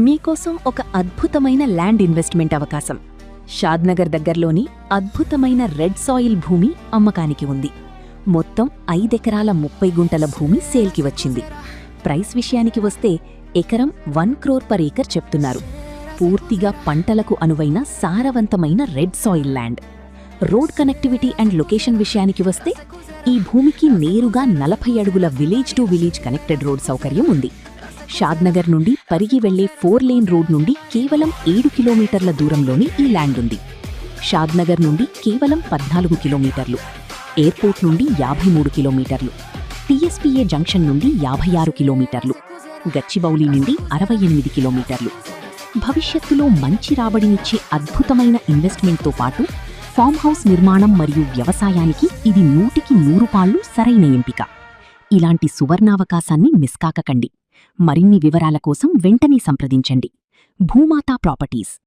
మీకోసం ఒక అద్భుతమైన ల్యాండ్ ఇన్వెస్ట్మెంట్ అవకాశం. షాద్నగర్ దగ్గర్లోని అద్భుతమైన రెడ్ సాయిల్ భూమి అమ్మకానికి ఉంది. మొత్తం 5 ఎకరాల 30 గుంటల భూమి సేల్కి వచ్చింది. ప్రైస్ విషయానికి వస్తే ఎకరం 1 crore per acre చెప్తున్నారు. పూర్తిగా పంటలకు అనువైన సారవంతమైన red soil land. Road connectivity and location విషయానికి వస్తే ఈ భూమికి నేరుగా 40 అడుగుల village to village connected road సౌకర్యం ఉంది. షాద్నగర్ నుండి పరిగి వెళ్లే 4 lane రోడ్ నుండి కేవలం 7 కిలోమీటర్ల దూరంలోనే ఈ ల్యాండ్ ఉంది. షాద్నగర్ నుండి కేవలం 14 కిలోమీటర్లు, ఎయిర్పోర్ట్ నుండి 53 కిలోమీటర్లు, టీఎస్పీఏ జంక్షన్ నుండి 56 కిలోమీటర్లు, గచ్చిబౌలి నుండి 68 కిలోమీటర్లు. భవిష్యత్తులో మంచి రాబడినిచ్చే అద్భుతమైన ఇన్వెస్ట్మెంట్తో పాటు ఫామ్ హౌస్ నిర్మాణం మరియు వ్యవసాయానికి ఇది 100కి 100 పాళ్ళు సరైన ఎంపిక. ఇలాంటి సువర్ణావకాశాన్ని మిస్ కాకండి. మరిన్ని వివరాల కోసం వెంటనే సంప్రదించండి. భూమాతా ప్రాపర్టీస్.